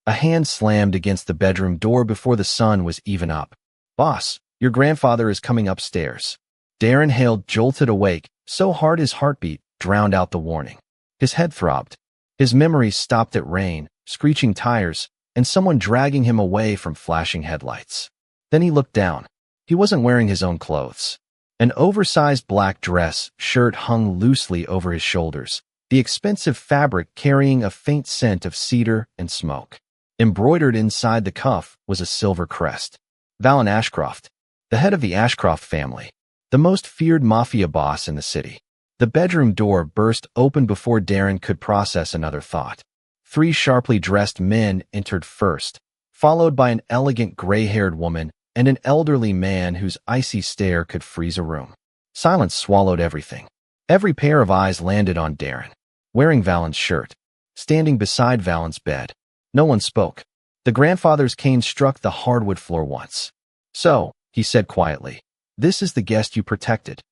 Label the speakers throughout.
Speaker 1: A hand slammed against the bedroom door before the sun was even up. "Boss, your grandfather is coming upstairs." Darren hailed, jolted awake, so hard his heartbeat drowned out the warning. His head throbbed. His memories stopped at rain, screeching tires, and someone dragging him away from flashing headlights. Then he looked down. He wasn't wearing his own clothes. An oversized black dress shirt hung loosely over his shoulders, the expensive fabric carrying a faint scent of cedar and smoke. Embroidered inside the cuff was a silver crest. Valen Ashcroft, the head of the Ashcroft family, the most feared mafia boss in the city. The bedroom door burst open before Darren could process another thought. 3 sharply dressed men entered first, followed by an elegant gray-haired woman and an elderly man whose icy stare could freeze a room. Silence swallowed everything. Every pair of eyes landed on Darren, wearing Valen's shirt, standing beside Valen's bed. No one spoke. The grandfather's cane struck the hardwood floor once. "So," he said quietly, "this is the guest you protected."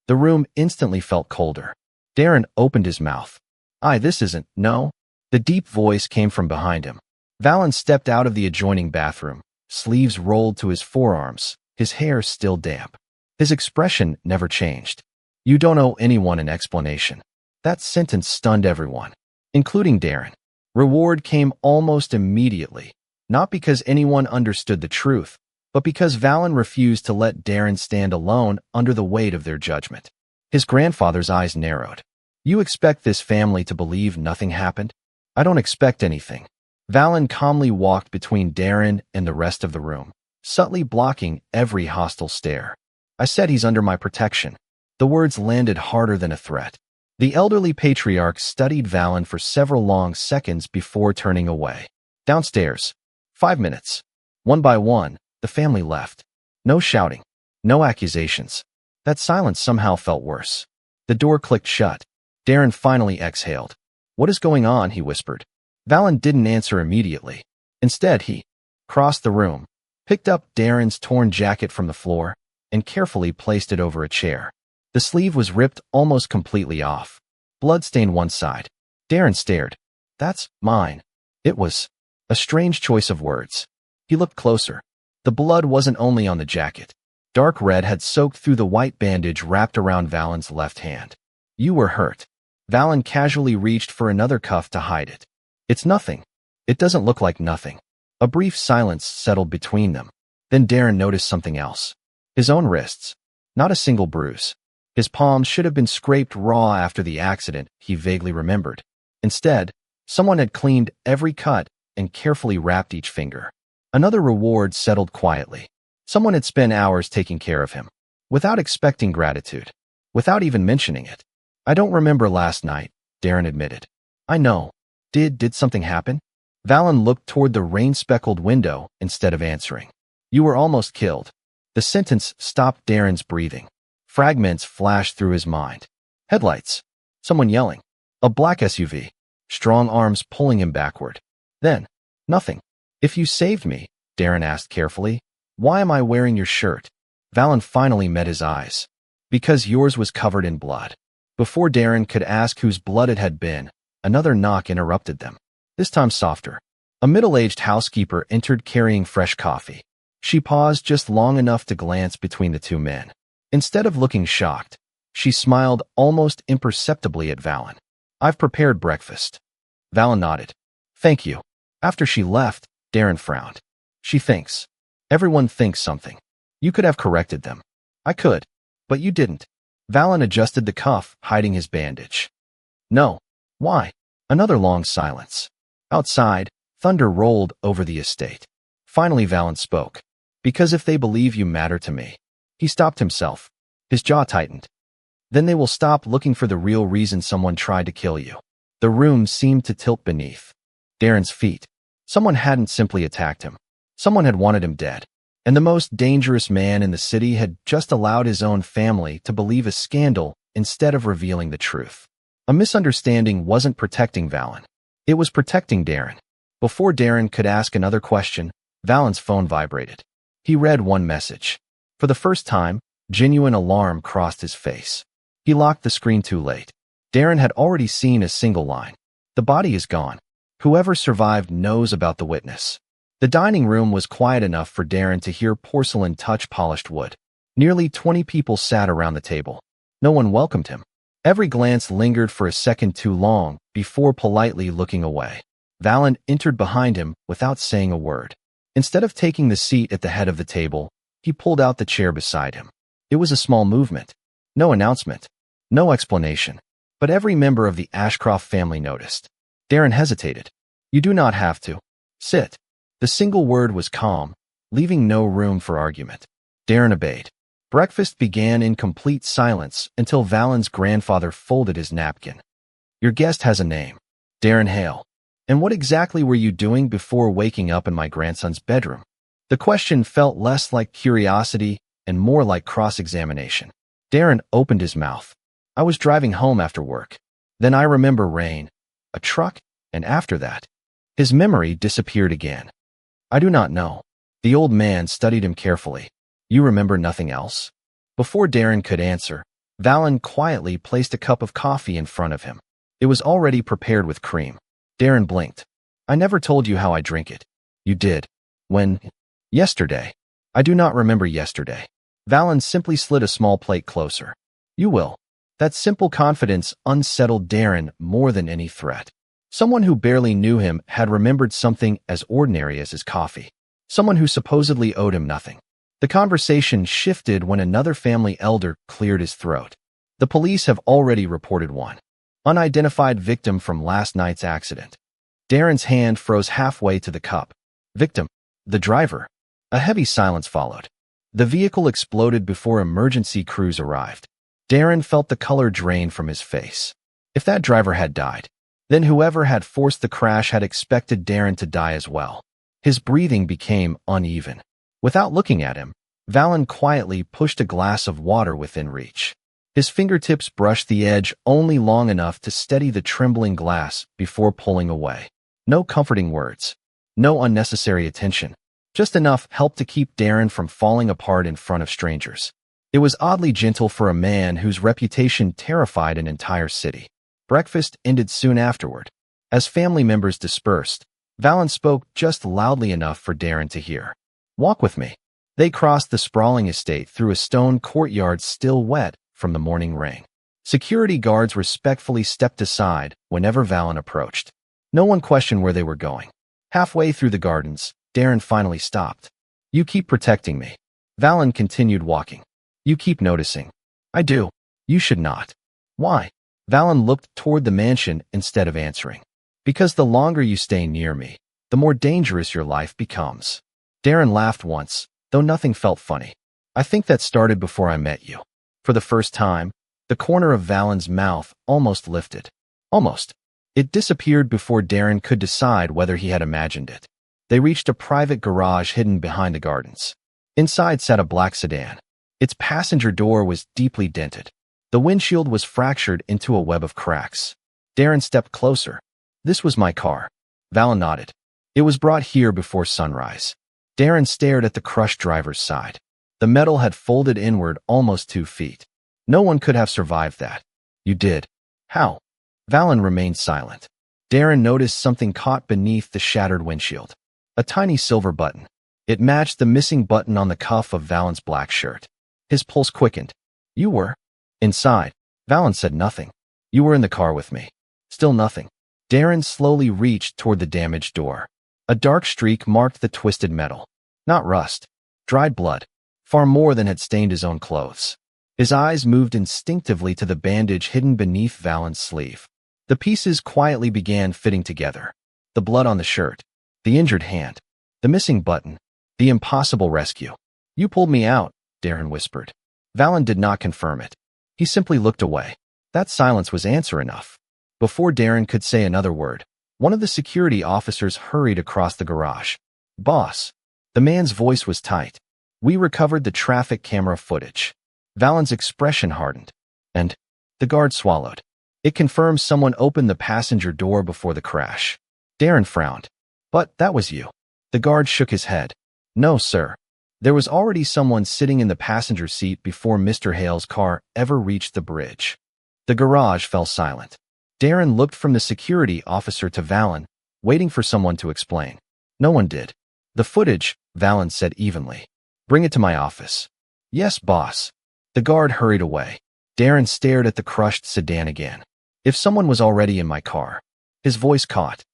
Speaker 1: The room instantly felt colder. Darren opened his mouth. This isn't, no." The deep voice came from behind him. Valen stepped out of the adjoining bathroom, sleeves rolled to his forearms, his hair still damp. His expression never changed. "You don't owe anyone an explanation." That sentence stunned everyone, including Darren. Reward came almost immediately, not because anyone understood the truth, but because Valen refused to let Darren stand alone under the weight of their judgment. His grandfather's eyes narrowed. "You expect this family to believe nothing happened?" "I don't expect anything." Valen calmly walked between Darren and the rest of the room, subtly blocking every hostile stare. "I said he's under my protection." The words landed harder than a threat. The elderly patriarch studied Valen for several long seconds before turning away. "Downstairs." 5 minutes. One by one, the family left. No shouting. No accusations. That silence somehow felt worse. The door clicked shut. Darren finally exhaled. "What is going on?" he whispered. Valen didn't answer immediately. Instead, he crossed the room, picked up Darren's torn jacket from the floor, and carefully placed it over a chair. The sleeve was ripped almost completely off. Blood stained one side. Darren stared. "That's mine." It was a strange choice of words. He looked closer. The blood wasn't only on the jacket. Dark red had soaked through the white bandage wrapped around Valen's left hand. "You were hurt." Valen casually reached for another cuff to hide it. "It's nothing." "It doesn't look like nothing." A brief silence settled between them. Then Darren noticed something else. His own wrists. Not a single bruise. His palms should have been scraped raw after the accident, he vaguely remembered. Instead, someone had cleaned every cut and carefully wrapped each finger. Another reward settled quietly. Someone had spent hours taking care of him, without expecting gratitude, without even mentioning it. "I don't remember last night," Darren admitted. "I know. Did something happen?" Valen looked toward the rain-speckled window instead of answering. "You were almost killed." The sentence stopped Darren's breathing. Fragments flashed through his mind. Headlights. Someone yelling. A black SUV. Strong arms pulling him backward. Then, nothing. "If you saved me," Darren asked carefully, "why am I wearing your shirt?" Valen finally met his eyes. "Because yours was covered in blood." Before Darren could ask whose blood it had been, another knock interrupted them. This time softer. A middle-aged housekeeper entered carrying fresh coffee. She paused just long enough to glance between the two men. Instead of looking shocked, she smiled almost imperceptibly at Valen. "I've prepared breakfast." Valen nodded. "Thank you." After she left, Darren frowned. "She thinks. Everyone thinks something. You could have corrected them." "I could. But you didn't." Valen adjusted the cuff, hiding his bandage. "No. Why?" Another long silence. Outside, thunder rolled over the estate. Finally, Valen spoke. "Because if they believe you matter to me." He stopped himself. His jaw tightened. "Then they will stop looking for the real reason someone tried to kill you." The room seemed to tilt beneath Darren's feet. Someone hadn't simply attacked him. Someone had wanted him dead. And the most dangerous man in the city had just allowed his own family to believe a scandal instead of revealing the truth. A misunderstanding wasn't protecting Valen. It was protecting Darren. Before Darren could ask another question, Valen's phone vibrated. He read one message. For the first time, genuine alarm crossed his face. He locked the screen too late. Darren had already seen a single line. "The body is gone." Whoever survived knows about the witness. The dining room was quiet enough for Darren to hear porcelain touch polished wood. Nearly 20 people sat around the table. No one welcomed him. Every glance lingered for a second too long before politely looking away. Valen entered behind him without saying a word. Instead of taking the seat at the head of the table, he pulled out the chair beside him. It was a small movement. No announcement. No explanation. But every member of the Ashcroft family noticed. Darren hesitated. You do not have to. Sit. The single word was calm, leaving no room for argument. Darren obeyed. Breakfast began in complete silence until Valen's grandfather folded his napkin. Your guest has a name. Darren Hale. And what exactly were you doing before waking up in my grandson's bedroom? The question felt less like curiosity and more like cross-examination. Darren opened his mouth. I was driving home after work. Then I remember rain, a truck, and after that, his memory disappeared again. I do not know. The old man studied him carefully. You remember nothing else? Before Darren could answer, Valen quietly placed a cup of coffee in front of him. It was already prepared with cream. Darren blinked. I never told you how I drink it. You did. When? Yesterday. I do not remember yesterday. Valen simply slid a small plate closer. You will. That simple confidence unsettled Darren more than any threat. Someone who barely knew him had remembered something as ordinary as his coffee. Someone who supposedly owed him nothing. The conversation shifted when another family elder cleared his throat. The police have already reported one unidentified victim from last night's accident. Darren's hand froze halfway to the cup. Victim. The driver. A heavy silence followed. The vehicle exploded before emergency crews arrived. Darren felt the color drain from his face. If that driver had died, then whoever had forced the crash had expected Darren to die as well. His breathing became uneven. Without looking at him, Valen quietly pushed a glass of water within reach. His fingertips brushed the edge only long enough to steady the trembling glass before pulling away. No comforting words. No unnecessary attention. Just enough help to keep Darren from falling apart in front of strangers. It was oddly gentle for a man whose reputation terrified an entire city. Breakfast ended soon afterward. As family members dispersed, Valen spoke just loudly enough for Darren to hear. Walk with me. They crossed the sprawling estate through a stone courtyard still wet from the morning rain. Security guards respectfully stepped aside whenever Valen approached. No one questioned where they were going. Halfway through the gardens, Darren finally stopped. You keep protecting me. Valen continued walking. You keep noticing. I do. You should not. Why? Valen looked toward the mansion instead of answering. Because the longer you stay near me, the more dangerous your life becomes. Darren laughed once, though nothing felt funny. I think that started before I met you. For the first time, the corner of Valen's mouth almost lifted. Almost. It disappeared before Darren could decide whether he had imagined it. They reached a private garage hidden behind the gardens. Inside sat a black sedan. Its passenger door was deeply dented. The windshield was fractured into a web of cracks. Darren stepped closer. This was my car. Valen nodded. It was brought here before sunrise. Darren stared at the crushed driver's side. The metal had folded inward almost 2 feet. No one could have survived that. You did. How? Valen remained silent. Darren noticed something caught beneath the shattered windshield. A tiny silver button. It matched the missing button on the cuff of Valen's black shirt. His pulse quickened. You were inside. Valen said nothing. You were in the car with me. Still nothing. Darren slowly reached toward the damaged door. A dark streak marked the twisted metal. Not rust. Dried blood. Far more than had stained his own clothes. His eyes moved instinctively to the bandage hidden beneath Valen's sleeve. The pieces quietly began fitting together. The blood on the shirt. The injured hand. The missing button. The impossible rescue. You pulled me out, Darren whispered. Valen did not confirm it. He simply looked away. That silence was answer enough. Before Darren could say another word, one of the security officers hurried across the garage. Boss. The man's voice was tight. We recovered the traffic camera footage. Valen's expression hardened. And the guard swallowed. It confirms someone opened the passenger door before the crash. Darren frowned. But that was you. The guard shook his head. No, sir. There was already someone sitting in the passenger seat before Mr. Hale's car ever reached the bridge. The garage fell silent. Darren looked from the security officer to Valen, waiting for someone to explain. No one did. The footage, Valen said evenly. Bring it to my office. Yes, boss. The guard hurried away. Darren stared at the crushed sedan again. If someone was already in my car. His voice caught.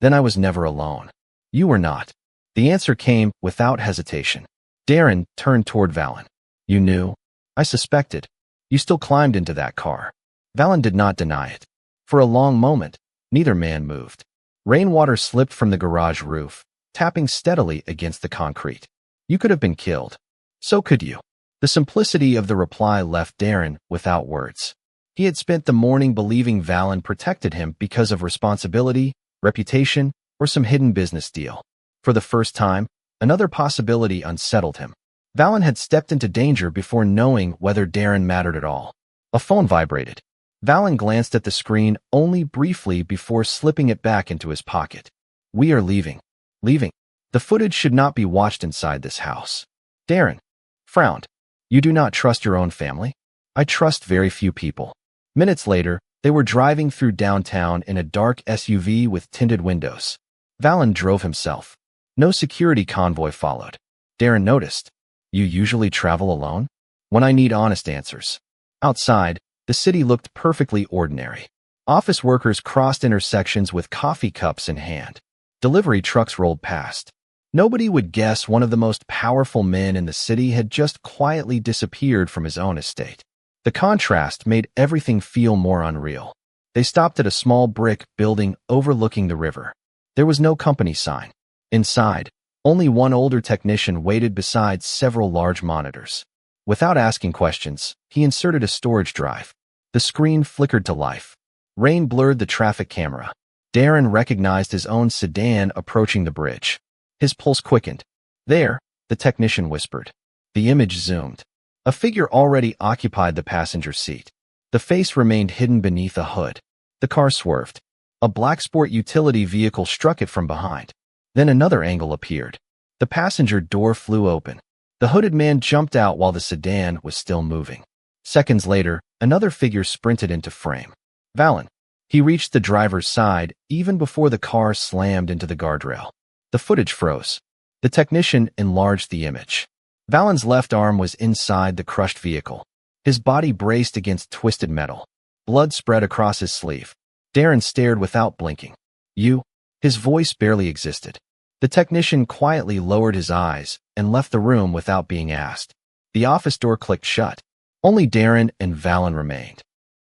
Speaker 1: Then I was never alone. You were not. The answer came without hesitation. Darren turned toward Valen. You knew? I suspected. You still climbed into that car. Valen did not deny it. For a long moment, neither man moved. Rainwater slipped from the garage roof, tapping steadily against the concrete. You could have been killed. So could you. The simplicity of the reply left Darren without words. He had spent the morning believing Valen protected him because of responsibility, reputation, or some hidden business deal. For the first time, another possibility unsettled him. Valen had stepped into danger before knowing whether Darren mattered at all. A phone vibrated. Valen glanced at the screen only briefly before slipping it back into his pocket. We are leaving. Leaving. The footage should not be watched inside this house. Darren frowned. You do not trust your own family? I trust very few people. Minutes later, they were driving through downtown in a dark SUV with tinted windows. Valen drove himself. No security convoy followed. Darren noticed. You usually travel alone? When I need honest answers. Outside, the city looked perfectly ordinary. Office workers crossed intersections with coffee cups in hand. Delivery trucks rolled past. Nobody would guess one of the most powerful men in the city had just quietly disappeared from his own estate. The contrast made everything feel more unreal. They stopped at a small brick building overlooking the river. There was no company sign. Inside, only one older technician waited beside several large monitors. Without asking questions, he inserted a storage drive. The screen flickered to life. Rain blurred the traffic camera. Darren recognized his own sedan approaching the bridge. His pulse quickened. There, the technician whispered. The image zoomed. A figure already occupied the passenger seat. The face remained hidden beneath a hood. The car swerved. A black sport utility vehicle struck it from behind. Then another angle appeared. The passenger door flew open. The hooded man jumped out while the sedan was still moving. Seconds later, another figure sprinted into frame. Valen. He reached the driver's side even before the car slammed into the guardrail. The footage froze. The technician enlarged the image. Valen's left arm was inside the crushed vehicle. His body braced against twisted metal. Blood spread across his sleeve. Darren stared without blinking. You? His voice barely existed. The technician quietly lowered his eyes and left the room without being asked. The office door clicked shut. Only Darren and Valen remained.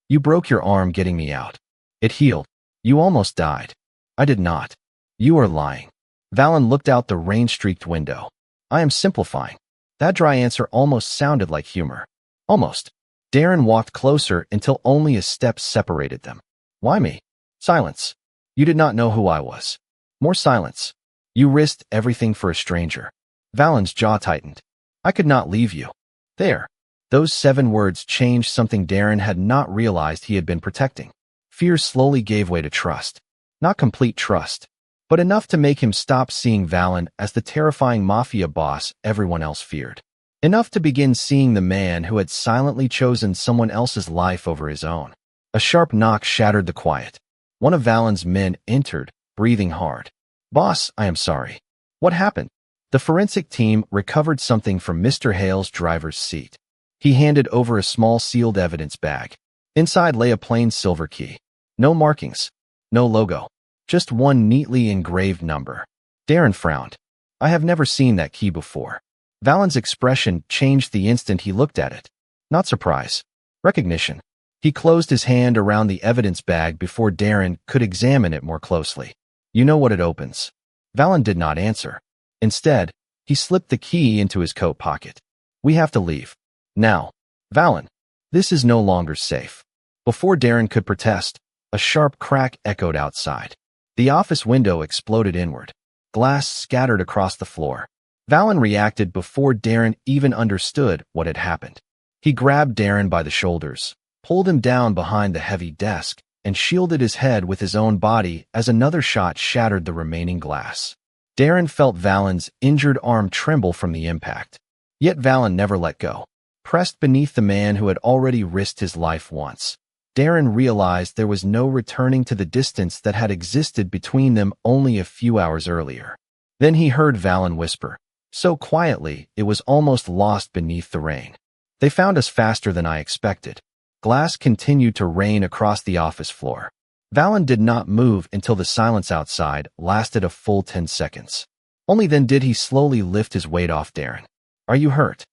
Speaker 1: You broke your arm getting me out. It healed. You almost died. I did not. You are lying. Valen looked out the rain-streaked window. I am simplifying. That dry answer almost sounded like humor. Almost. Darren walked closer until only a step separated them. Why me? Silence. You did not know who I was. More silence. You risked everything for a stranger. Valen's jaw tightened. I could not leave you. There. Those 7 words changed something Darren had not realized he had been protecting. Fear slowly gave way to trust. Not complete trust, but enough to make him stop seeing Valen as the terrifying mafia boss everyone else feared. Enough to begin seeing the man who had silently chosen someone else's life over his own. A sharp knock shattered the quiet. One of Valen's men entered, breathing hard. Boss, I am sorry. What happened? The forensic team recovered something from Mr. Hale's driver's seat. He handed over a small sealed evidence bag. Inside lay a plain silver key. No markings. No logo. Just one neatly engraved number. Darren frowned. I have never seen that key before. Valen's expression changed the instant he looked at it. Not surprise. Recognition. He closed his hand around the evidence bag before Darren could examine it more closely. You know what it opens. Valen did not answer. Instead, he slipped the key into his coat pocket. We have to leave. Now. Valen. This is no longer safe. Before Darren could protest, a sharp crack echoed outside. The office window exploded inward. Glass scattered across the floor. Valen reacted before Darren even understood what had happened. He grabbed Darren by the shoulders, pulled him down behind the heavy desk, and shielded his head with his own body as another shot shattered the remaining glass. Darren felt Valen's injured arm tremble from the impact. Yet Valen never let go. Pressed beneath the man who had already risked his life once. Darren realized there was no returning to the distance that had existed between them only a few hours earlier. Then he heard Valen whisper, so quietly it was almost lost beneath the rain. They found us faster than I expected. Glass continued to rain across the office floor. Valen did not move until the silence outside lasted a full 10 seconds. Only then did he slowly lift his weight off Darren. Are you hurt?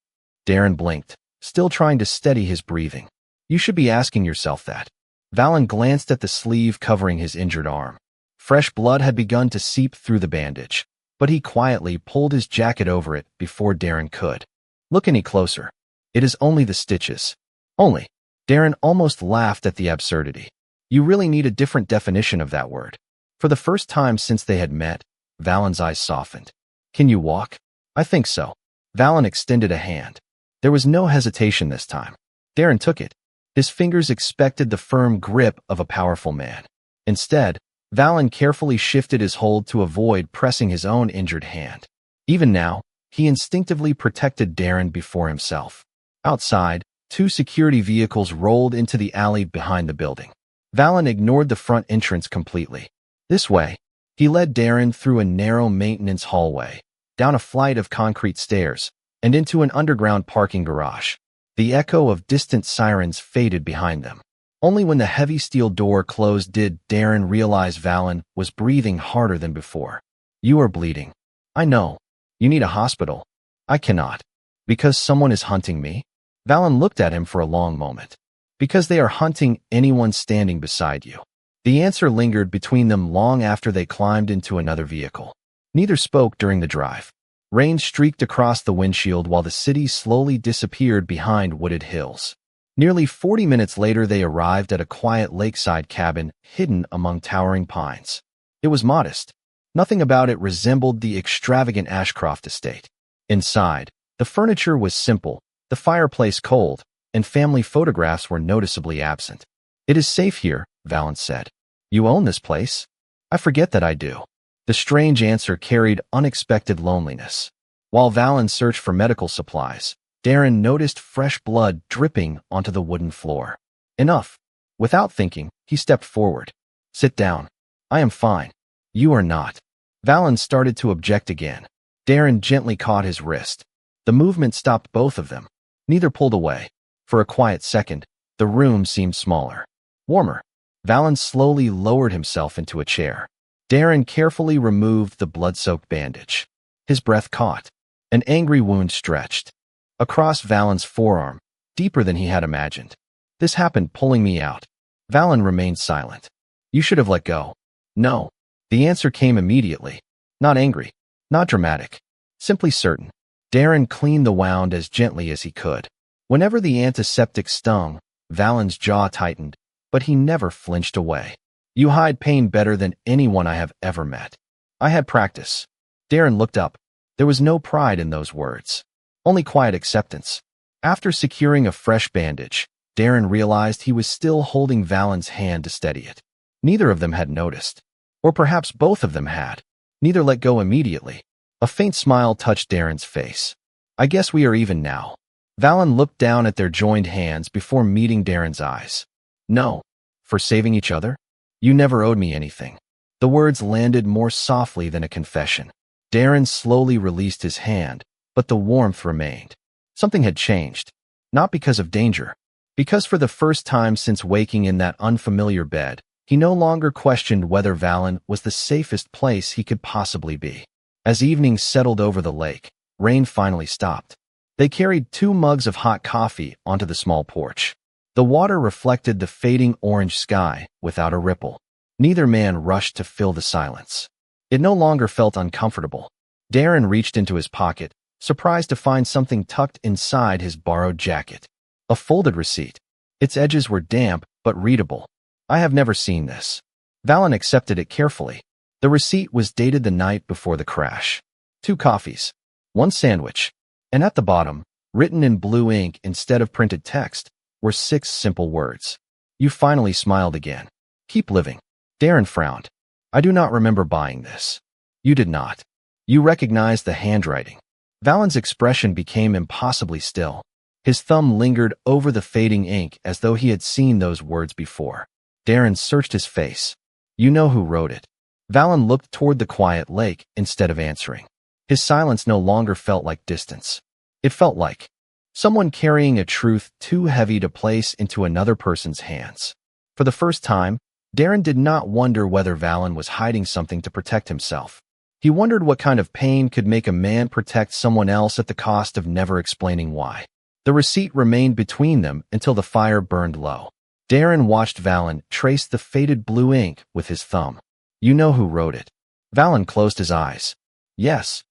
Speaker 1: Darren blinked, still trying to steady his breathing. You should be asking yourself that. Valen glanced at the sleeve covering his injured arm. Fresh blood had begun to seep through the bandage, but he quietly pulled his jacket over it before Darren could. Look any closer. It is only the stitches. Only. Darren almost laughed at the absurdity. You really need a different definition of that word. For the first time since they had met, Valen's eyes softened. Can you walk? I think so. Valen extended a hand. There was no hesitation this time. Darren took it. His fingers expected the firm grip of a powerful man. Instead, Valen carefully shifted his hold to avoid pressing his own injured hand. Even now, he instinctively protected Darren before himself. Outside, 2 security vehicles rolled into the alley behind the building. Valen ignored the front entrance completely. This way, he led Darren through a narrow maintenance hallway, down a flight of concrete stairs, and into an underground parking garage. The echo of distant sirens faded behind them. Only when the heavy steel door closed did Darren realize Valen was breathing harder than before. You are bleeding. I know. You need a hospital. I cannot. Because someone is hunting me? Valen looked at him for a long moment. Because they are hunting anyone standing beside you. The answer lingered between them long after they climbed into another vehicle. Neither spoke during the drive. Rain streaked across the windshield while the city slowly disappeared behind wooded hills. Nearly 40 minutes later, they arrived at a quiet lakeside cabin hidden among towering pines. It was modest. Nothing about it resembled the extravagant Ashcroft estate. Inside, the furniture was simple, the fireplace cold, and family photographs were noticeably absent. It is safe here, Valen said. You own this place? I forget that I do. The strange answer carried unexpected loneliness. While Valen searched for medical supplies, Darren noticed fresh blood dripping onto the wooden floor. Enough. Without thinking, he stepped forward. Sit down. I am fine. You are not. Valen started to object again. Darren gently caught his wrist. The movement stopped both of them. Neither pulled away. For a quiet second, the room seemed smaller. Warmer. Valen slowly lowered himself into a chair. Darren carefully removed the blood-soaked bandage. His breath caught. An angry wound stretched across Valen's forearm, deeper than he had imagined. This happened pulling me out. Valen remained silent. You should have let go. No. The answer came immediately. Not angry. Not dramatic. Simply certain. Darren cleaned the wound as gently as he could. Whenever the antiseptic stung, Valen's jaw tightened, but he never flinched away. You hide pain better than anyone I have ever met. I had practice. Darren looked up. There was no pride in those words. Only quiet acceptance. After securing a fresh bandage, Darren realized he was still holding Valen's hand to steady it. Neither of them had noticed. Or perhaps both of them had. Neither let go immediately. A faint smile touched Darren's face. I guess we are even now. Valen looked down at their joined hands before meeting Darren's eyes. No. For saving each other? You never owed me anything. The words landed more softly than a confession. Darren slowly released his hand, but the warmth remained. Something had changed. Not because of danger. Because for the first time since waking in that unfamiliar bed, he no longer questioned whether Valen was the safest place he could possibly be. As evening settled over the lake, rain finally stopped. They carried 2 mugs of hot coffee onto the small porch. The water reflected the fading orange sky without a ripple. Neither man rushed to fill the silence. It no longer felt uncomfortable. Darren reached into his pocket, surprised to find something tucked inside his borrowed jacket. A folded receipt. Its edges were damp but readable. I have never seen this. Valen accepted it carefully. The receipt was dated the night before the crash. 2 coffees. 1 sandwich. And at the bottom, written in blue ink instead of printed text, were 6 simple words. You finally smiled again. Keep living. Darren frowned. I do not remember buying this. You did not. You recognized the handwriting. Valen's expression became impossibly still. His thumb lingered over the fading ink as though he had seen those words before. Darren searched his face. You know who wrote it. Valen looked toward the quiet lake instead of answering. His silence no longer felt like distance. It felt like someone carrying a truth too heavy to place into another person's hands. For the first time, Darren did not wonder whether Valen was hiding something to protect himself. He wondered what kind of pain could make a man protect someone else at the cost of never explaining why. The receipt remained between them until the fire burned low. Darren watched Valen trace the faded blue ink with his thumb. You know who wrote it. Valen closed his eyes. Yes.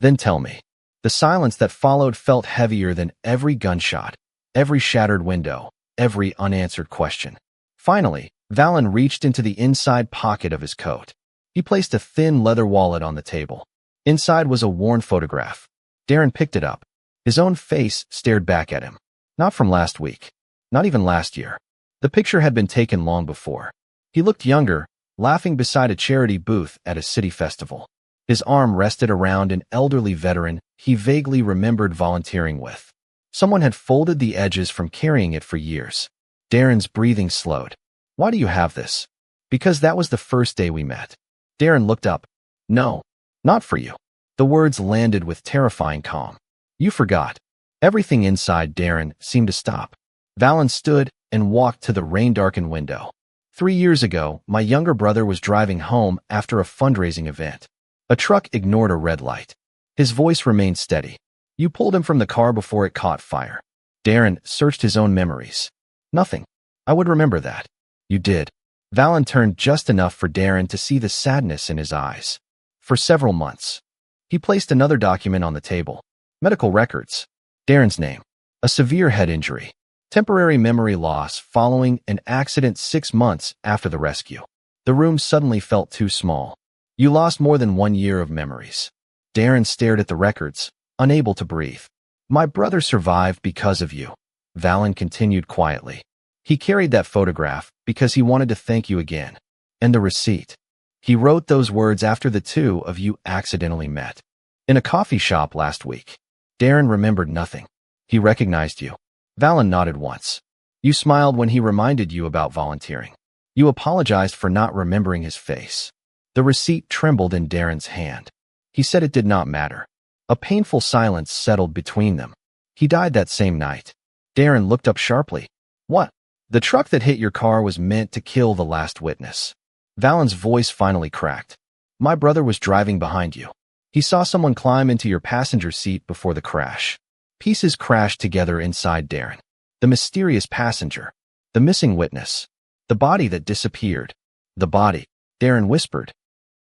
Speaker 1: Then tell me. The silence that followed felt heavier than every gunshot, every shattered window, every unanswered question. Finally, Valen reached into the inside pocket of his coat. He placed a thin leather wallet on the table. Inside was a worn photograph. Darren picked it up. His own face stared back at him. Not from last week. Not even last year. The picture had been taken long before. He looked younger, laughing beside a charity booth at a city festival. His arm rested around an elderly veteran he vaguely remembered volunteering with. Someone had folded the edges from carrying it for years. Darren's breathing slowed. Why do you have this? Because that was the first day we met. Darren looked up. No, not for you. The words landed with terrifying calm. You forgot. Everything inside Darren seemed to stop. Valen stood and walked to the rain-darkened window. 3 years ago, my younger brother was driving home after a fundraising event. A truck ignored a red light. His voice remained steady. You pulled him from the car before it caught fire. Darren searched his own memories. Nothing. I would remember that. You did. Valen turned just enough for Darren to see the sadness in his eyes. For several months. He placed another document on the table. Medical records. Darren's name. A severe head injury. Temporary memory loss following an accident 6 months after the rescue. The room suddenly felt too small. You lost more than 1 year of memories. Darren stared at the records, unable to breathe. My brother survived because of you. Valen continued quietly. He carried that photograph because he wanted to thank you again. And the receipt. He wrote those words after the two of you accidentally met. In a coffee shop last week. Darren remembered nothing. He recognized you. Valen nodded once. You smiled when he reminded you about volunteering. You apologized for not remembering his face. The receipt trembled in Darren's hand. He said it did not matter. A painful silence settled between them. He died that same night. Darren looked up sharply. What? The truck that hit your car was meant to kill the last witness. Valen's voice finally cracked. My brother was driving behind you. He saw someone climb into your passenger seat before the crash. Pieces crashed together inside Darren. The mysterious passenger. The missing witness. The body that disappeared. The body. Darren whispered.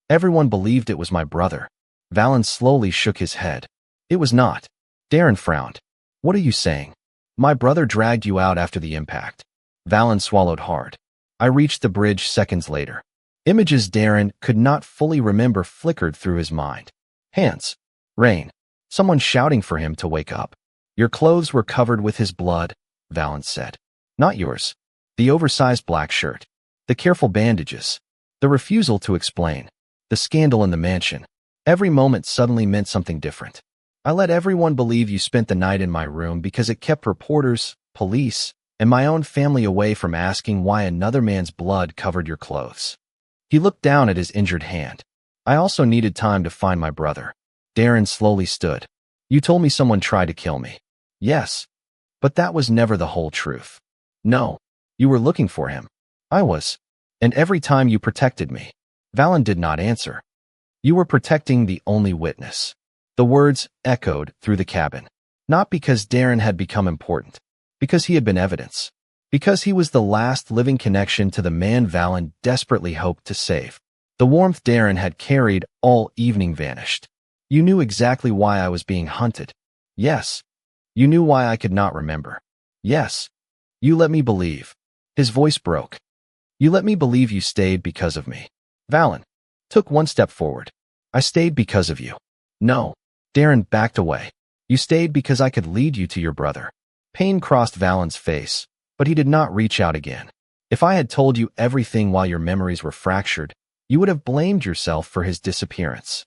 Speaker 1: Everyone believed it was my brother. Valen slowly shook his head. It was not. Darren frowned. What are you saying? My brother dragged you out after the impact. Valen swallowed hard. I reached the bridge seconds later. Images Darren could not fully remember flickered through his mind. Hands. Rain. Someone shouting for him to wake up. Your clothes were covered with his blood, Valen said. Not yours. The oversized black shirt. The careful bandages. The refusal to explain. The scandal in the mansion. Every moment suddenly meant something different. I let everyone believe you spent the night in my room because it kept reporters, police, and my own family away from asking why another man's blood covered your clothes. He looked down at his injured hand. I also needed time to find my brother. Darren slowly stood. You told me someone tried to kill me. Yes. But that was never the whole truth. No. You were looking for him. I was. And every time you protected me. Valen did not answer. You were protecting the only witness. The words echoed through the cabin. Not because Darren had become important. Because he had been evidence. Because he was the last living connection to the man Valen desperately hoped to save. The warmth Darren had carried all evening vanished. You knew exactly why I was being hunted. Yes. You knew why I could not remember. Yes. You let me believe. His voice broke. You let me believe you stayed because of me. Valen took one step forward. I stayed because of you. No. Darren backed away. You stayed because I could lead you to your brother. Pain crossed Valen's face, but he did not reach out again. If I had told you everything while your memories were fractured, you would have blamed yourself for his disappearance.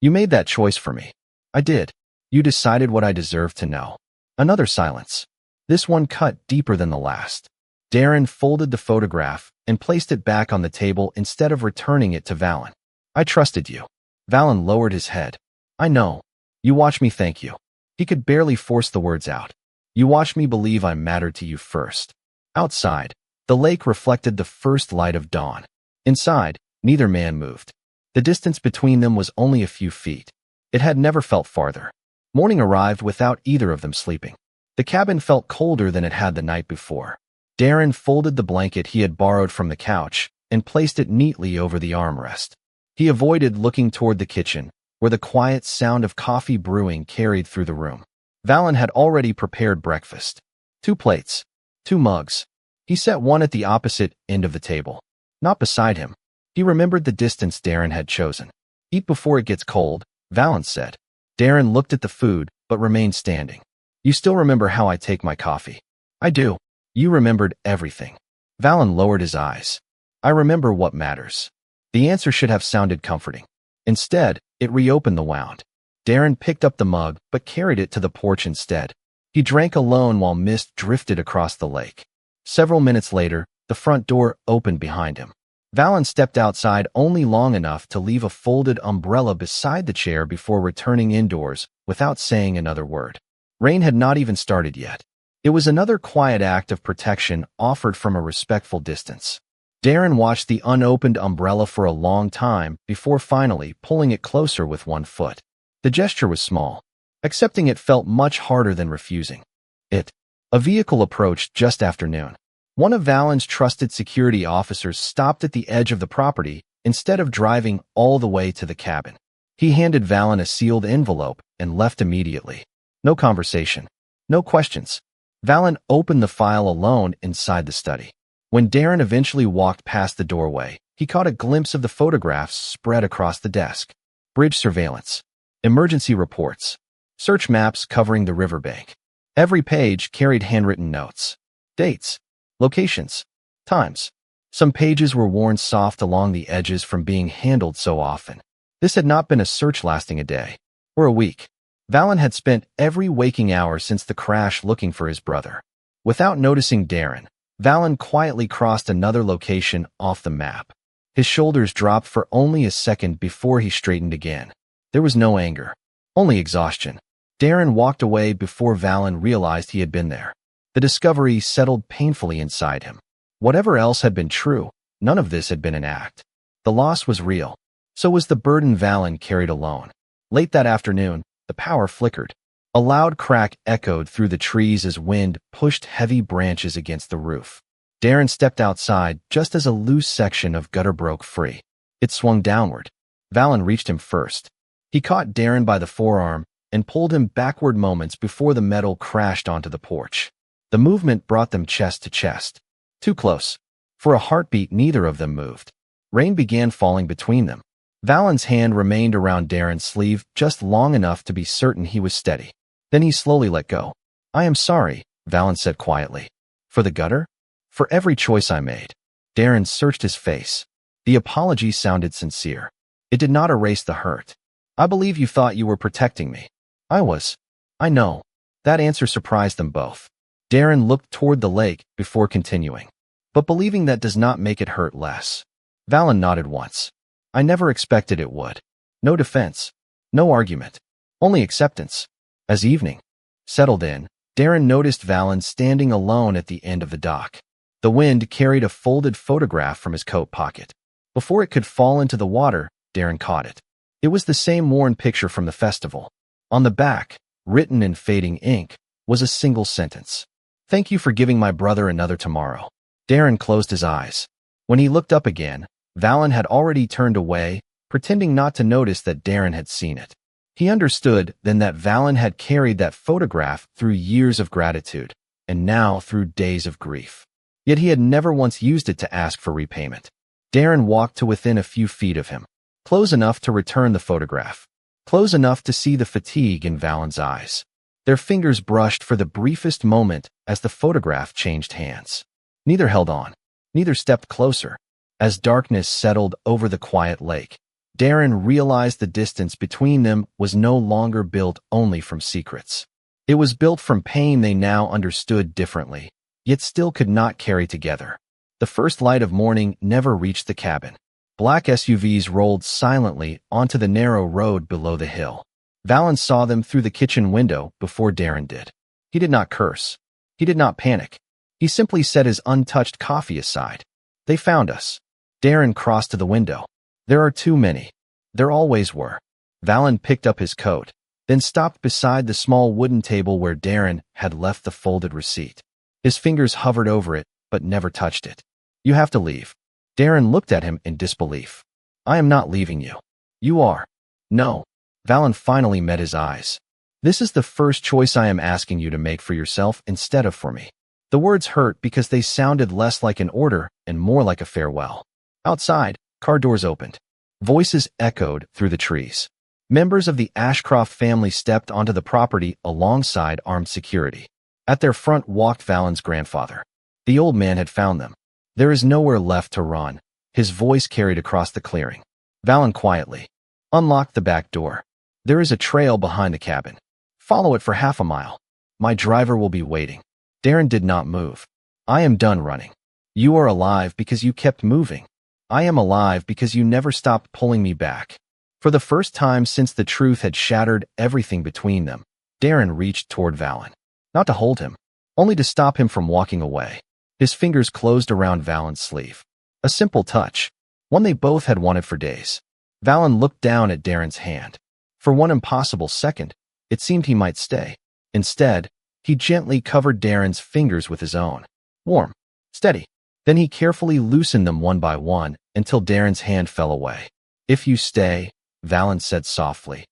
Speaker 1: You made that choice for me. I did. You decided what I deserved to know. Another silence. This one cut deeper than the last. Darren folded the photograph and placed it back on the table instead of returning it to Valen. I trusted you. Valen lowered his head. I know. You watch me thank you. He could barely force the words out. You watch me believe I mattered to you first. Outside, the lake reflected the first light of dawn. Inside, neither man moved. The distance between them was only a few feet. It had never felt farther. Morning arrived without either of them sleeping. The cabin felt colder than it had the night before. Darren folded the blanket he had borrowed from the couch and placed it neatly over the armrest. He avoided looking toward the kitchen, where the quiet sound of coffee brewing carried through the room. Valen had already prepared breakfast. 2 plates, 2 mugs. He set one at the opposite end of the table, not beside him. He remembered the distance Darren had chosen. Eat before it gets cold, Valen said. Darren looked at the food, but remained standing. You still remember how I take my coffee? I do. You remembered everything. Valen lowered his eyes. I remember what matters. The answer should have sounded comforting. Instead, it reopened the wound. Darren picked up the mug, but carried it to the porch instead. He drank alone while mist drifted across the lake. Several minutes later, the front door opened behind him. Valen stepped outside only long enough to leave a folded umbrella beside the chair before returning indoors without saying another word. Rain had not even started yet. It was another quiet act of protection offered from a respectful distance. Darren watched the unopened umbrella for a long time before finally pulling it closer with one foot. The gesture was small. Accepting it felt much harder than refusing it. A vehicle approached just after noon. One of Valen's trusted security officers stopped at the edge of the property instead of driving all the way to the cabin. He handed Valen a sealed envelope and left immediately. No conversation. No questions. Valen opened the file alone inside the study. When Darren eventually walked past the doorway, he caught a glimpse of the photographs spread across the desk. Bridge surveillance. Emergency reports. Search maps covering the riverbank. Every page carried handwritten notes. Dates. Locations. Times. Some pages were worn soft along the edges from being handled so often. This had not been a search lasting a day or a week. Valen had spent every waking hour since the crash looking for his brother. Without noticing Darren, Valen quietly crossed another location off the map. His shoulders dropped for only a second before he straightened again. There was no anger, only exhaustion. Darren walked away before Valen realized he had been there. The discovery settled painfully inside him. Whatever else had been true, none of this had been an act. The loss was real. So was the burden Valen carried alone. Late that afternoon, the power flickered. A loud crack echoed through the trees as wind pushed heavy branches against the roof. Darren stepped outside just as a loose section of gutter broke free. It swung downward. Valen reached him first. He caught Darren by the forearm and pulled him backward moments before the metal crashed onto the porch. The movement brought them chest to chest. Too close. For a heartbeat, neither of them moved. Rain began falling between them. Valen's hand remained around Darren's sleeve just long enough to be certain he was steady. Then he slowly let go. I am sorry, Valen said quietly. For the gutter? For every choice I made. Darren searched his face. The apology sounded sincere. It did not erase the hurt. I believe you thought you were protecting me. I was. I know. That answer surprised them both. Darren looked toward the lake before continuing. But believing that does not make it hurt less. Valen nodded once. I never expected it would. No defense. No argument. Only acceptance. As evening settled in, Darren noticed Valen standing alone at the end of the dock. The wind carried a folded photograph from his coat pocket. Before it could fall into the water, Darren caught it. It was the same worn picture from the festival. On the back, written in fading ink, was a single sentence. Thank you for giving my brother another tomorrow. Darren closed his eyes. When he looked up again, Valen had already turned away, pretending not to notice that Darren had seen it. He understood then that Valen had carried that photograph through years of gratitude, and now through days of grief. Yet he had never once used it to ask for repayment. Darren walked to within a few feet of him, close enough to return the photograph, close enough to see the fatigue in Valen's eyes. Their fingers brushed for the briefest moment as the photograph changed hands. Neither held on. Neither stepped closer. As darkness settled over the quiet lake, Darren realized the distance between them was no longer built only from secrets. It was built from pain they now understood differently, yet still could not carry together. The first light of morning never reached the cabin. Black SUVs rolled silently onto the narrow road below the hill. Valen saw them through the kitchen window before Darren did. He did not curse. He did not panic. He simply set his untouched coffee aside. They found us. Darren crossed to the window. There are too many. There always were. Valen picked up his coat, then stopped beside the small wooden table where Darren had left the folded receipt. His fingers hovered over it, but never touched it. You have to leave. Darren looked at him in disbelief. I am not leaving you. You are. No. Valen finally met his eyes. This is the first choice I am asking you to make for yourself instead of for me. The words hurt because they sounded less like an order and more like a farewell. Outside, car doors opened. Voices echoed through the trees. Members of the Ashcroft family stepped onto the property alongside armed security. At their front walked Valen's grandfather. The old man had found them. There is nowhere left to run, his voice carried across the clearing. Valen quietly unlocked the back door. There is a trail behind the cabin. Follow it for half a mile. My driver will be waiting. Darren did not move. I am done running. You are alive because you kept moving. I am alive because you never stopped pulling me back. For the first time since the truth had shattered everything between them, Darren reached toward Valen. Not to hold him, only to stop him from walking away. His fingers closed around Valen's sleeve. A simple touch, one they both had wanted for days. Valen looked down at Darren's hand. For one impossible second, it seemed he might stay. Instead, he gently covered Darren's fingers with his own. Warm, steady. Then he carefully loosened them one by one until Darren's hand fell away. If you stay, Valen said softly,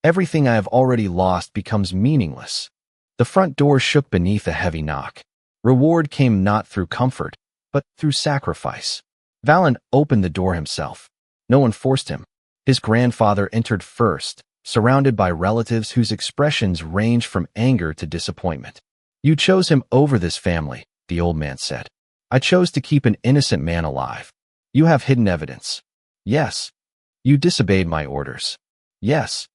Speaker 1: everything I have already lost becomes meaningless. The front door shook beneath a heavy knock. Reward came not through comfort, but through sacrifice. Valen opened the door himself. No one forced him. His grandfather entered first, surrounded by relatives whose expressions ranged from anger to disappointment. You chose him over this family, the old man said. I chose to keep an innocent man alive. You have hidden evidence. Yes. You disobeyed my orders. Yes.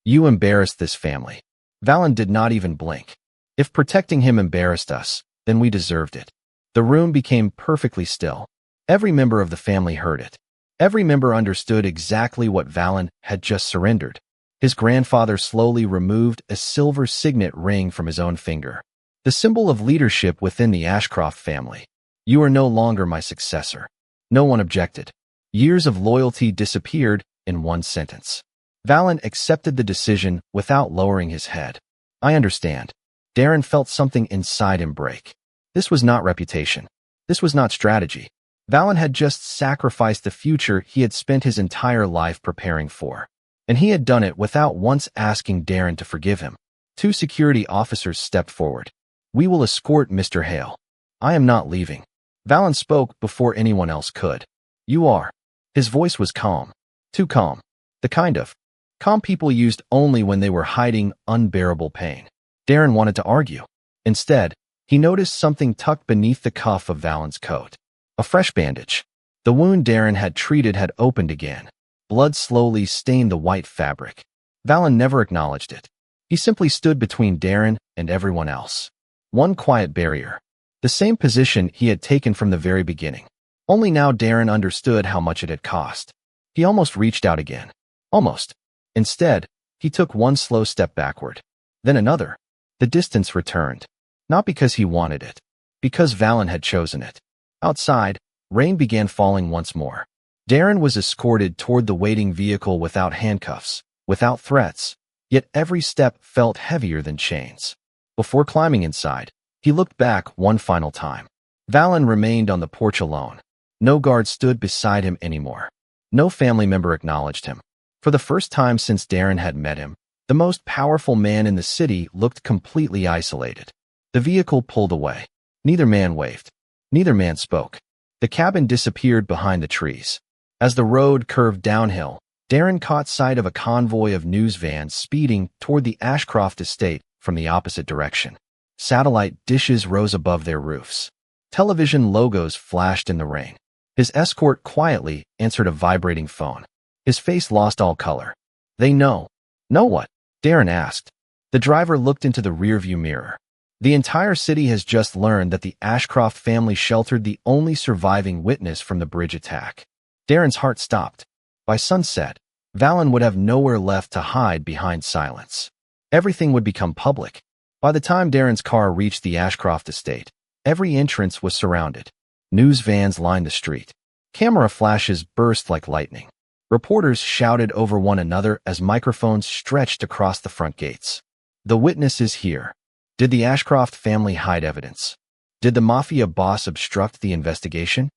Speaker 1: You embarrassed this family. Valen did not even blink. If protecting him embarrassed us, then we deserved it. The room became perfectly still. Every member of the family heard it. Every member understood exactly what Valen had just surrendered. His grandfather slowly removed a silver signet ring from his own finger, the symbol of leadership within the Ashcroft family. You are no longer my successor. No one objected. Years of loyalty disappeared in one sentence. Valen accepted the decision without lowering his head. I understand. Darren felt something inside him break. This was not reputation. This was not strategy. Valen had just sacrificed the future he had spent his entire life preparing for. And he had done it without once asking Darren to forgive him. Two security officers stepped forward. We will escort Mr. Hale. I am not leaving. Valen spoke before anyone else could. You are. His voice was calm. Too calm. The kind of calm people used only when they were hiding unbearable pain. Darren wanted to argue. Instead, he noticed something tucked beneath the cuff of Valen's coat. A fresh bandage. The wound Darren had treated had opened again. Blood slowly stained the white fabric. Valen never acknowledged it. He simply stood between Darren and everyone else. One quiet barrier. The same position he had taken from the very beginning. Only now Darren understood how much it had cost. He almost reached out again. Almost. Instead, he took one slow step backward. Then another. The distance returned. Not because he wanted it. Because Valen had chosen it. Outside, rain began falling once more. Darren was escorted toward the waiting vehicle without handcuffs, without threats, yet every step felt heavier than chains. Before climbing inside, he looked back one final time. Valen remained on the porch alone. No guard stood beside him anymore. No family member acknowledged him. For the first time since Darren had met him, the most powerful man in the city looked completely isolated. The vehicle pulled away. Neither man waved. Neither man spoke. The cabin disappeared behind the trees. As the road curved downhill, Darren caught sight of a convoy of news vans speeding toward the Ashcroft estate from the opposite direction. Satellite dishes rose above their roofs. Television logos flashed in the rain. His escort quietly answered a vibrating phone. His face lost all color. They know. Know what? Darren asked. The driver looked into the rearview mirror. The entire city has just learned that the Ashcroft family sheltered the only surviving witness from the bridge attack. Darren's heart stopped. By sunset, Valen would have nowhere left to hide behind silence. Everything would become public. By the time Darren's car reached the Ashcroft estate, every entrance was surrounded. News vans lined the street. Camera flashes burst like lightning. Reporters shouted over one another as microphones stretched across the front gates. The witness is here. Did the Ashcroft family hide evidence? Did the mafia boss obstruct the investigation?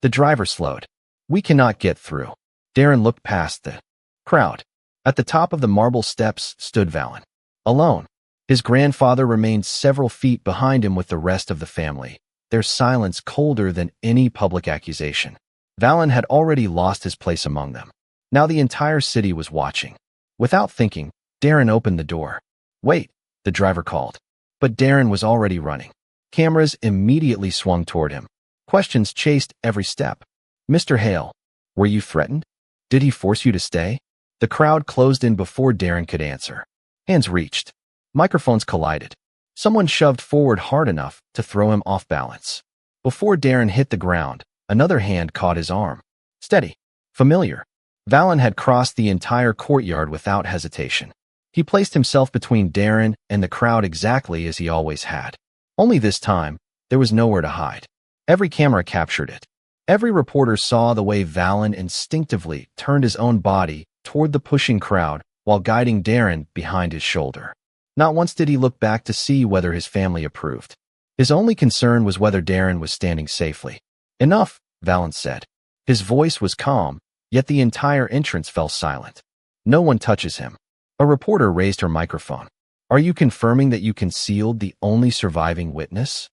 Speaker 1: The driver slowed. We cannot get through. Darren looked past the crowd. At the top of the marble steps stood Valen. Alone. His grandfather remained several feet behind him with the rest of the family, their silence colder than any public accusation. Valen had already lost his place among them. Now the entire city was watching. Without thinking, Darren opened the door. Wait, the driver called. But Darren was already running. Cameras immediately swung toward him. Questions chased every step. Mr. Hale, were you threatened? Did he force you to stay? The crowd closed in before Darren could answer. Hands reached. Microphones collided. Someone shoved forward hard enough to throw him off balance. Before Darren hit the ground, another hand caught his arm. Steady. Familiar. Valen had crossed the entire courtyard without hesitation. He placed himself between Darren and the crowd exactly as he always had. Only this time, there was nowhere to hide. Every camera captured it. Every reporter saw the way Valen instinctively turned his own body toward the pushing crowd while guiding Darren behind his shoulder. Not once did he look back to see whether his family approved. His only concern was whether Darren was standing safely. Enough, Valen said. His voice was calm, yet the entire entrance fell silent. No one touches him. A reporter raised her microphone. Are you confirming that you concealed the only surviving witness?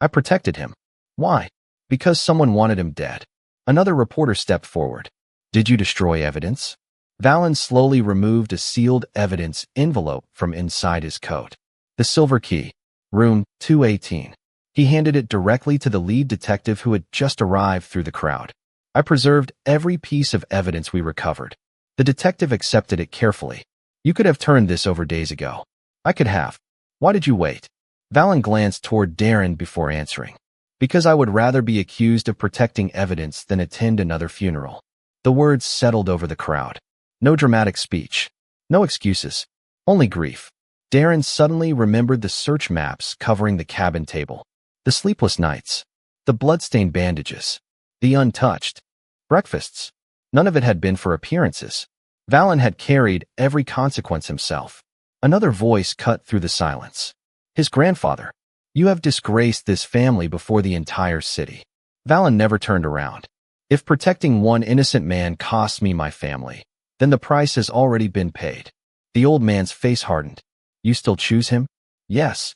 Speaker 1: I protected him. Why? Because someone wanted him dead. Another reporter stepped forward. Did you destroy evidence? Valen slowly removed a sealed evidence envelope from inside his coat. The silver key. Room 218. He handed it directly to the lead detective who had just arrived through the crowd. I preserved every piece of evidence we recovered. The detective accepted it carefully. You could have turned this over days ago. I could have. Why did you wait? Valen glanced toward Darren before answering. Because I would rather be accused of protecting evidence than attend another funeral. The words settled over the crowd. No dramatic speech. No excuses. Only grief. Darren suddenly remembered the search maps covering the cabin table. The sleepless nights. The bloodstained bandages. The untouched breakfasts. None of it had been for appearances. Valen had carried every consequence himself. Another voice cut through the silence. His grandfather. You have disgraced this family before the entire city. Valen never turned around. If protecting one innocent man costs me my family, then the price has already been paid. The old man's face hardened. You still choose him? Yes.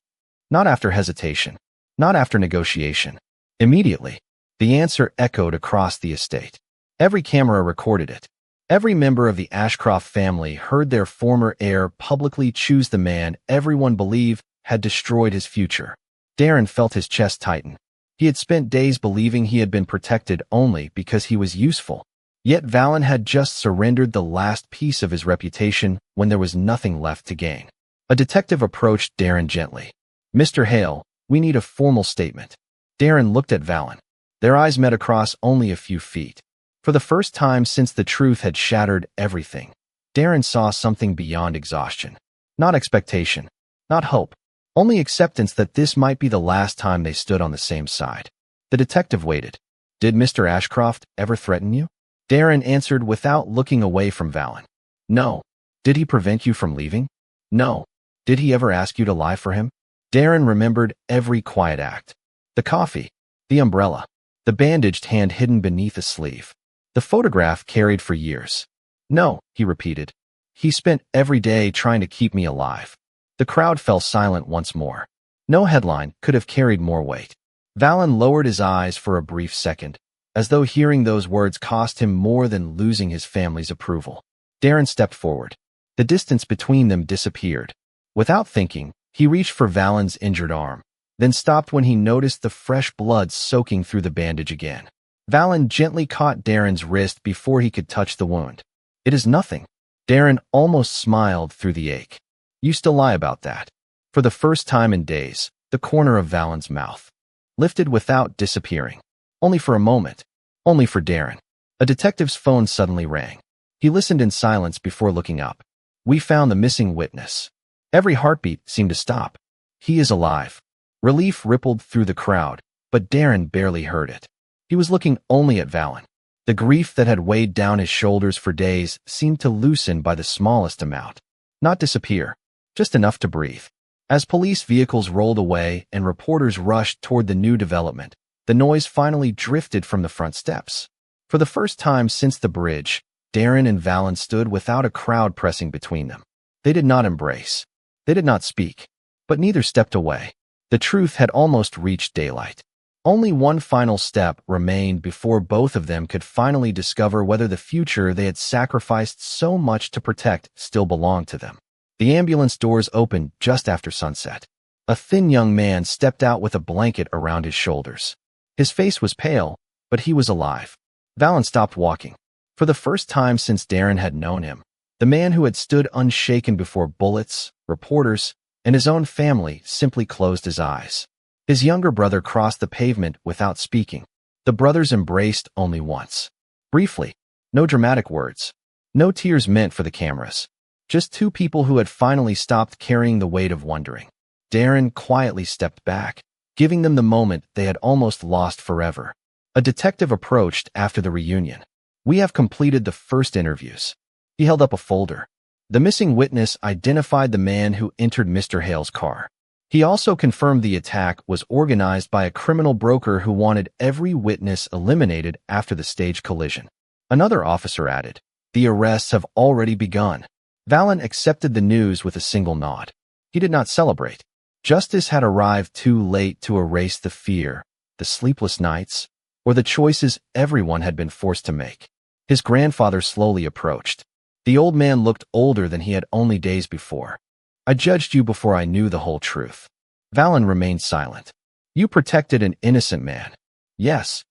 Speaker 1: Not after hesitation. Not after negotiation. Immediately. The answer echoed across the estate. Every camera recorded it. Every member of the Ashcroft family heard their former heir publicly choose the man everyone believed had destroyed his future. Darren felt his chest tighten. He had spent days believing he had been protected only because he was useful. Yet Valen had just surrendered the last piece of his reputation when there was nothing left to gain. A detective approached Darren gently. Mr. Hale, we need a formal statement. Darren looked at Valen. Their eyes met across only a few feet. For the first time since the truth had shattered everything, Darren saw something beyond exhaustion. Not expectation. Not hope. Only acceptance that this might be the last time they stood on the same side. The detective waited. Did Mr. Ashcroft ever threaten you? Darren answered without looking away from Valen. No. Did he prevent you from leaving? No. Did he ever ask you to lie for him? Darren remembered every quiet act. The coffee. The umbrella. The bandaged hand hidden beneath a sleeve. The photograph carried for years. No, he repeated. He spent every day trying to keep me alive. The crowd fell silent once more. No headline could have carried more weight. Valen lowered his eyes for a brief second, as though hearing those words cost him more than losing his family's approval. Darren stepped forward. The distance between them disappeared. Without thinking, he reached for Valen's injured arm, then stopped when he noticed the fresh blood soaking through the bandage again. Valen gently caught Darren's wrist before he could touch the wound. It is nothing. Darren almost smiled through the ache. Used to lie about that. For the first time in days, the corner of Valen's mouth lifted without disappearing. Only for a moment. Only for Darren. A detective's phone suddenly rang. He listened in silence before looking up. We found the missing witness. Every heartbeat seemed to stop. He is alive. Relief rippled through the crowd, but Darren barely heard it. He was looking only at Valen. The grief that had weighed down his shoulders for days seemed to loosen by the smallest amount. Not disappear, just enough to breathe. As police vehicles rolled away and reporters rushed toward the new development, the noise finally drifted from the front steps. For the first time since the bridge, Darren and Valen stood without a crowd pressing between them. They did not embrace. They did not speak. But neither stepped away. The truth had almost reached daylight. Only one final step remained before both of them could finally discover whether the future they had sacrificed so much to protect still belonged to them. The ambulance doors opened just after sunset. A thin young man stepped out with a blanket around his shoulders. His face was pale, but he was alive. Valen stopped walking. For the first time since Darren had known him, the man who had stood unshaken before bullets, reporters, and his own family simply closed his eyes. His younger brother crossed the pavement without speaking. The brothers embraced only once. Briefly. No dramatic words. No tears meant for the cameras. Just two people who had finally stopped carrying the weight of wondering. Darren quietly stepped back, giving them the moment they had almost lost forever. A detective approached after the reunion. We have completed the first interviews. He held up a folder. The missing witness identified the man who entered Mr. Hale's car. He also confirmed the attack was organized by a criminal broker who wanted every witness eliminated after the staged collision. Another officer added, "The arrests have already begun." Valen accepted the news with a single nod. He did not celebrate. Justice had arrived too late to erase the fear, the sleepless nights, or the choices everyone had been forced to make. His grandfather slowly approached. The old man looked older than he had only days before. "I judged you before I knew the whole truth." Valen remained silent. "You protected an innocent man." "Yes.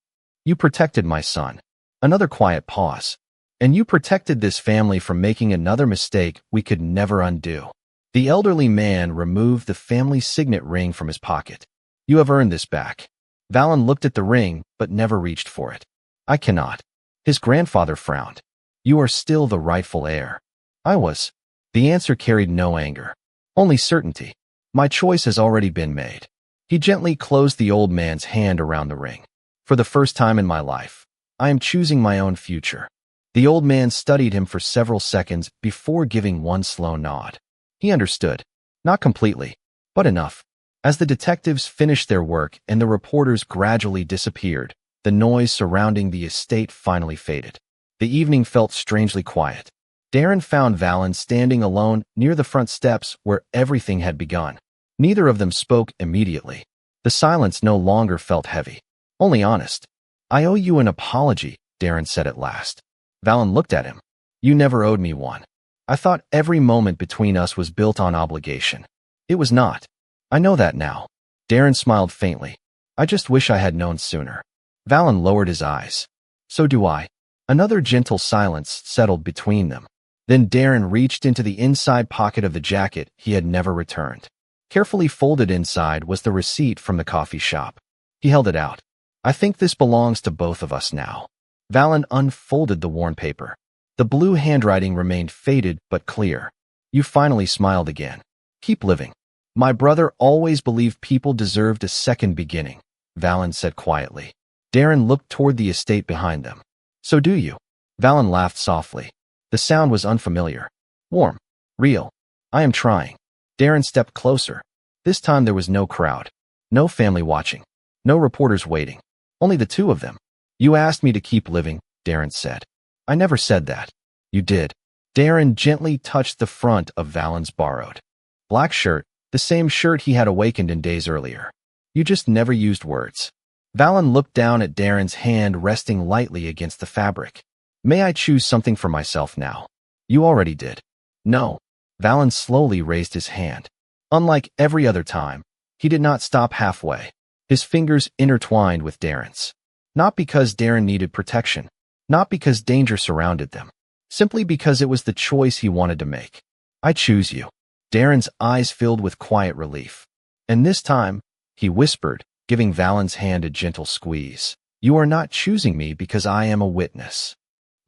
Speaker 1: You protected my son." Another quiet pause. "And you protected this family from making another mistake we could never undo." The elderly man removed the family signet ring from his pocket. "You have earned this back." Valen looked at the ring, but never reached for it. "I cannot." His grandfather frowned. "You are still the rightful heir." "I was." The answer carried no anger. Only certainty. "My choice has already been made." He gently closed the old man's hand around the ring. "For the first time in my life, I am choosing my own future." The old man studied him for several seconds before giving one slow nod. He understood. Not completely, but enough. As the detectives finished their work and the reporters gradually disappeared, the noise surrounding the estate finally faded. The evening felt strangely quiet. Darren found Valen standing alone near the front steps where everything had begun. Neither of them spoke immediately. The silence no longer felt heavy, only honest. "I owe you an apology," Darren said at last. Valen looked at him. "You never owed me one. I thought every moment between us was built on obligation. It was not. I know that now." Darren smiled faintly. "I just wish I had known sooner." Valen lowered his eyes. "So do I." Another gentle silence settled between them. Then Darren reached into the inside pocket of the jacket he had never returned. Carefully folded inside was the receipt from the coffee shop. He held it out. "I think this belongs to both of us now." Valen unfolded the worn paper. The blue handwriting remained faded but clear. "You finally smiled again. Keep living." "My brother always believed people deserved a second beginning," Valen said quietly. Darren looked toward the estate behind them. "So do you." Valen laughed softly. The sound was unfamiliar. Warm. Real. "I am trying." Darren stepped closer. This time there was no crowd. No family watching. No reporters waiting. Only the two of them. "You asked me to keep living," Darren said. "I never said that." "You did." Darren gently touched the front of Valen's borrowed black shirt, the same shirt he had awakened in days earlier. "You just never used words." Valen looked down at Darren's hand resting lightly against the fabric. "May I choose something for myself now?" "You already did." "No." Valen slowly raised his hand. Unlike every other time, he did not stop halfway. His fingers intertwined with Darren's. Not because Darren needed protection. Not because danger surrounded them. Simply because it was the choice he wanted to make. "I choose you." Darren's eyes filled with quiet relief. And this time, he whispered, giving Valen's hand a gentle squeeze. You are not choosing me because I am a witness.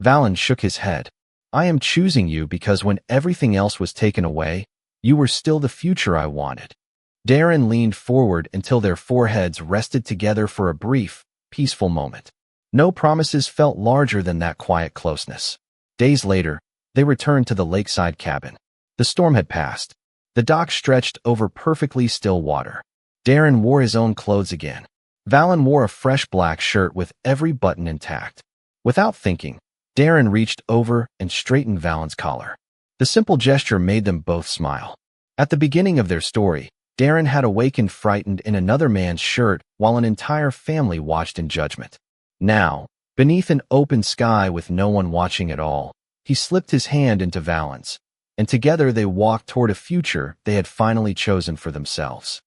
Speaker 1: Valen shook his head. I am choosing you because when everything else was taken away, you were still the future I wanted. Darren leaned forward until their foreheads rested together for a brief, peaceful moment. No promises felt larger than that quiet closeness. Days later, they returned to the lakeside cabin. The storm had passed. The dock stretched over perfectly still water. Darren wore his own clothes again. Valen wore a fresh black shirt with every button intact. Without thinking, Darren reached over and straightened Valen's collar. The simple gesture made them both smile. At the beginning of their story, Darren had awakened frightened in another man's shirt while an entire family watched in judgment. Now, beneath an open sky with no one watching at all, he slipped his hand into Valen's, and together they walked toward a future they had finally chosen for themselves.